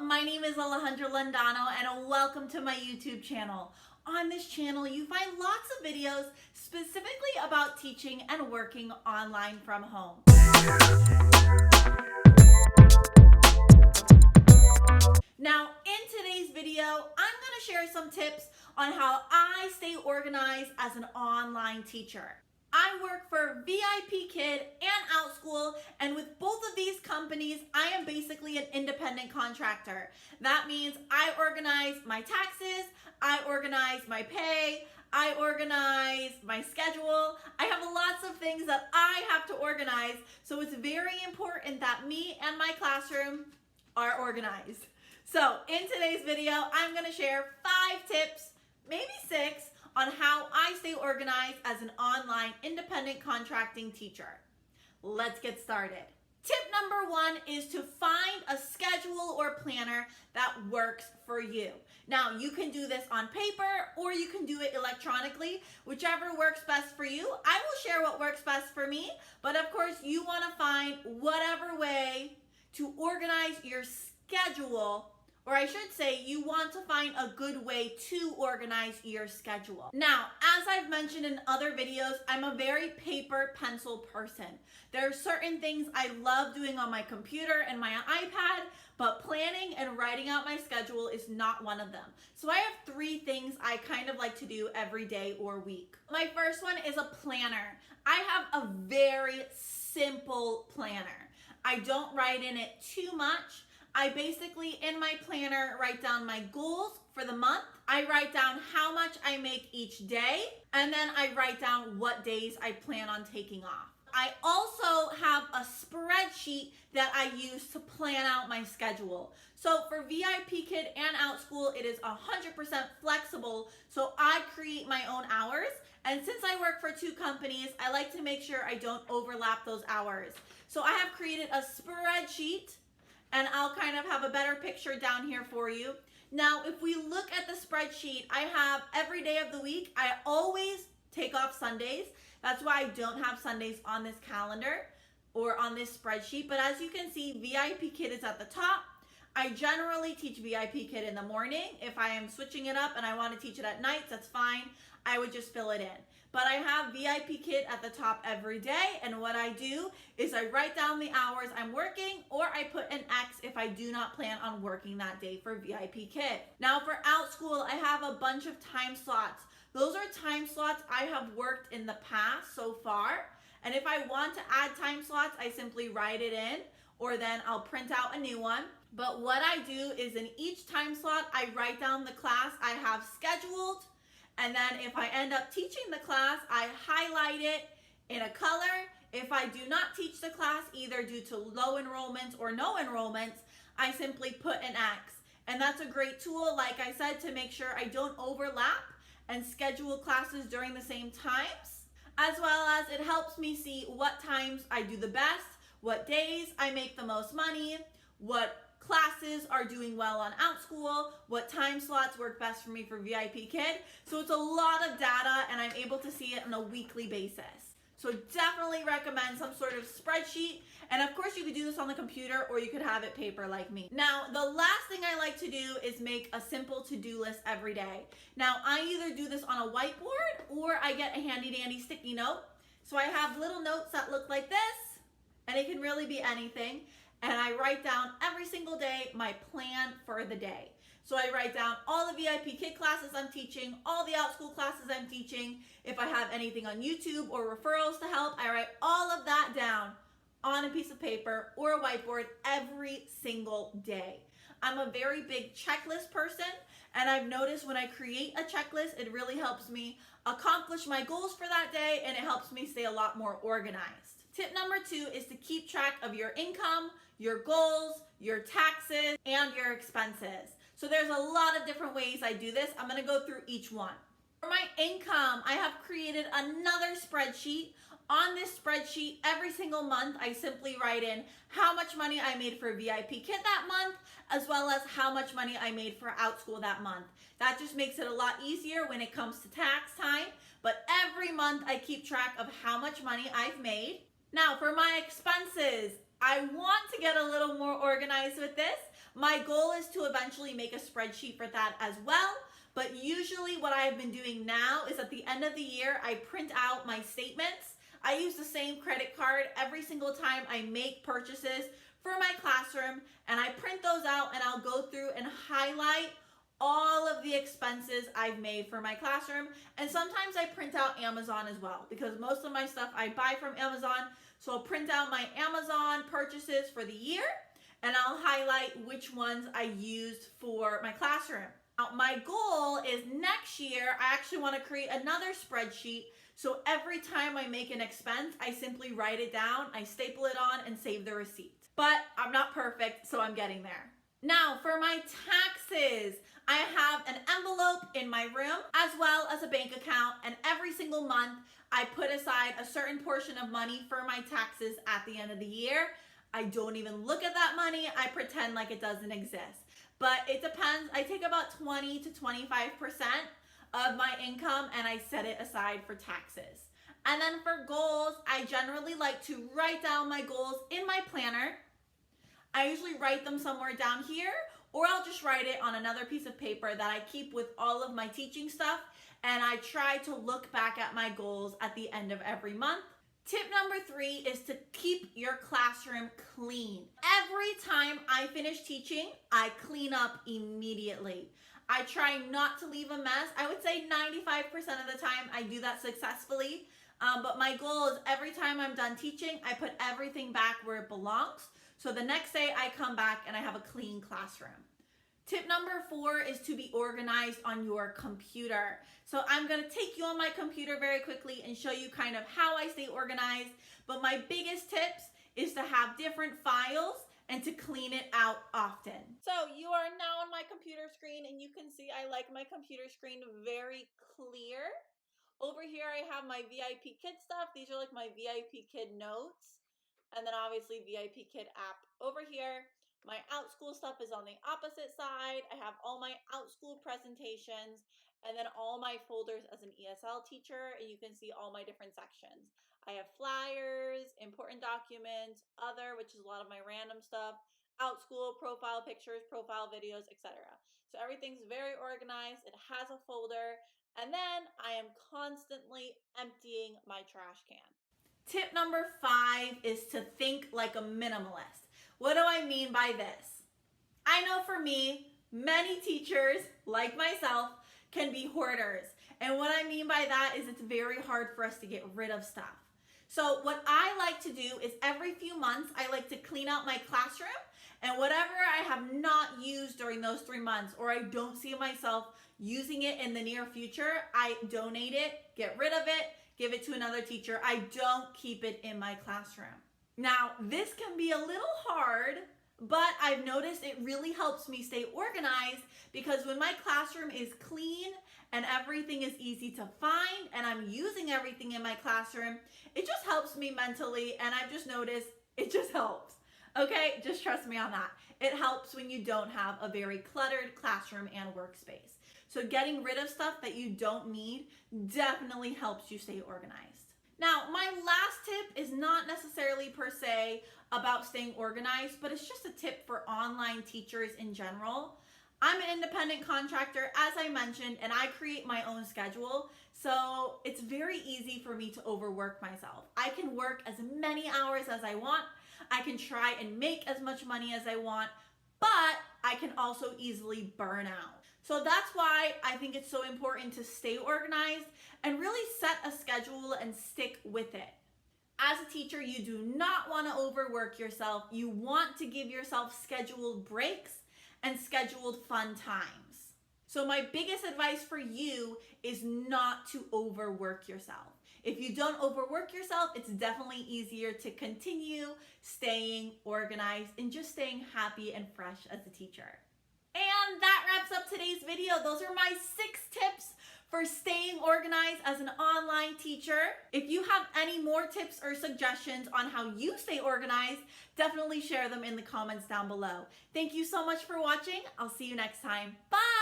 my name is Alejandra Landano and welcome to my YouTube channel. On this channel, you find lots of videos specifically about teaching and working online from home. Now, in today's video, I'm going to share some tips on how I stay organized as an online teacher. I work for VIPKid and Outschool, and with both of these companies, I am basically an independent contractor. That means I organize my taxes, I organize my pay, I organize my schedule. I have lots of things that I have to organize, so it's very important that me and my classroom are organized. So in today's video, I'm going to share 5 tips, maybe 6, on how I stay organized as an online independent contracting teacher. Let's get started. Tip number 1 is to find a schedule or planner that works for you. Now, you can do this on paper or you can do it electronically, whichever works best for you. I will share what works best for me, but of course you want to find whatever way to organize your schedule. Or I should say, you want to find a good way to organize your schedule. Now, as I've mentioned in other videos, I'm a very paper pencil person. There are certain things I love doing on my computer and my iPad, but planning and writing out my schedule is not one of them. So I have 3 things I kind of like to do every day or week. My first one is a planner. I have a very simple planner. I don't write in it too much. I basically, in my planner, write down my goals for the month. I write down how much I make each day, and then I write down what days I plan on taking off. I also have a spreadsheet that I use to plan out my schedule. So for VIPKid and Outschool, it is 100% flexible, so I create my own hours. And since I work for 2 companies, I like to make sure I don't overlap those hours. So I have created a spreadsheet, and I'll kind of have a better picture down here for you. Now, if we look at the spreadsheet, I have every day of the week. I always take off Sundays. That's why I don't have Sundays on this calendar or on this spreadsheet. But as you can see, VIPKid is at the top. I generally teach VIPKid in the morning. If I am switching it up and I want to teach it at night, that's fine. I would just fill it in. But I have VIPKid at the top every day, and what I do is I write down the hours I'm working, or I put an X if I do not plan on working that day for VIPKid. Now for Outschool, I have a bunch of time slots. Those are time slots I have worked in the past so far, and if I want to add time slots, I simply write it in, or then I'll print out a new one. But what I do is in each time slot, I write down the class I have scheduled. And then if I end up teaching the class, I highlight it in a color. If I do not teach the class, either due to low enrollments or no enrollments, I simply put an X. And that's a great tool, like I said, to make sure I don't overlap and schedule classes during the same times, as well as it helps me see what times I do the best, what days I make the most money, what classes are doing well on Outschool, what time slots work best for me for VIPKid. So it's a lot of data and I'm able to see it on a weekly basis. So definitely recommend some sort of spreadsheet. And of course you could do this on the computer or you could have it paper like me. Now, the last thing I like to do is make a simple to-do list every day. Now, I either do this on a whiteboard or I get a handy dandy sticky note. So I have little notes that look like this, and it can really be anything. And I write down every single day my plan for the day. So I write down all the VIPKid classes I'm teaching, all the Outschool classes I'm teaching. If I have anything on YouTube or referrals to help, I write all of that down on a piece of paper or a whiteboard every single day. I'm a very big checklist person, and I've noticed when I create a checklist, it really helps me accomplish my goals for that day, and it helps me stay a lot more organized. Tip number 2 is to keep track of your income, your goals, your taxes, and your expenses. So there's a lot of different ways I do this. I'm going to go through each one. For my income, I have created another spreadsheet. On this spreadsheet, every single month, I simply write in how much money I made for VIPKid that month, as well as how much money I made for Outschool that month. That just makes it a lot easier when it comes to tax time. But every month, I keep track of how much money I've made. Now, for my expenses, I want to get a little more organized with this, My goal is to eventually make a spreadsheet for that as well. But usually what I've been doing now is at the end of the year, I print out my statements. I use the same credit card every single time I make purchases for my classroom, and I print those out and I'll go through and highlight all of the expenses I've made for my classroom. And sometimes I print out Amazon as well, because most of my stuff I buy from Amazon. So I'll print out my Amazon purchases for the year and I'll highlight which ones I used for my classroom. Now, my goal is next year, I actually want to create another spreadsheet. So every time I make an expense, I simply write it down, I staple it on and save the receipt. But I'm not perfect, so I'm getting there. Now, for my taxes, I have an envelope in my room as well as a bank account, and every single month I put aside a certain portion of money for my taxes at the end of the year. I don't even look at that money. I pretend like it doesn't exist. But it depends. I take about 20 to 25% of my income and I set it aside for taxes. And then for goals, I generally like to write down my goals in my planner. I usually write them somewhere down here, or I'll just write it on another piece of paper that I keep with all of my teaching stuff, and I try to look back at my goals at the end of every month. Tip number 3 is to keep your classroom clean. Every time I finish teaching, I clean up immediately. I try not to leave a mess. I would say 95% of the time I do that successfully, but my goal is every time I'm done teaching, I put everything back where it belongs. So the next day I come back and I have a clean classroom. Tip number 4 is to be organized on your computer. So I'm going to take you on my computer very quickly and show you kind of how I stay organized. But my biggest tips is to have different files and to clean it out often. So you are now on my computer screen and you can see I like my computer screen very clear. Over here I have my VIPKid stuff. These are like my VIPKid notes. And then obviously VIPKid app over here. My Outschool stuff is on the opposite side. I have all my Outschool presentations and then all my folders as an ESL teacher, and you can see all my different sections. I have flyers, important documents, other, which is a lot of my random stuff, Outschool, profile pictures, profile videos, etc. So everything's very organized. It has a folder, and then I am constantly emptying my trash can. Tip number 5 is to think like a minimalist. What do I mean by this? I know for me, many teachers, like myself, can be hoarders. And what I mean by that is it's very hard for us to get rid of stuff. So what I like to do is every few months, I like to clean out my classroom, and whatever I have not used during those 3 months, or I don't see myself using it in the near future, I donate it, get rid of it, give it to another teacher. I don't keep it in my classroom. Now, this can be a little hard, but I've noticed it really helps me stay organized, because when my classroom is clean and everything is easy to find and I'm using everything in my classroom, it just helps me mentally, and I've just noticed it just helps. Okay, just trust me on that. It helps when you don't have a very cluttered classroom and workspace. So getting rid of stuff that you don't need definitely helps you stay organized. Now, my last tip is not necessarily per se about staying organized, but it's just a tip for online teachers in general. I'm an independent contractor, as I mentioned, and I create my own schedule. So it's very easy for me to overwork myself. I can work as many hours as I want. I can try and make as much money as I want, but I can also easily burn out. So that's why I think it's so important to stay organized and really set a schedule and stick with it. As a teacher, you do not want to overwork yourself. You want to give yourself scheduled breaks and scheduled fun times. So my biggest advice for you is not to overwork yourself. If you don't overwork yourself, it's definitely easier to continue staying organized and just staying happy and fresh as a teacher. And that wraps up today's video. Those are my 6 tips for staying organized as an online teacher. If you have any more tips or suggestions on how you stay organized, definitely share them in the comments down below. Thank you so much for watching. I'll see you next time. Bye!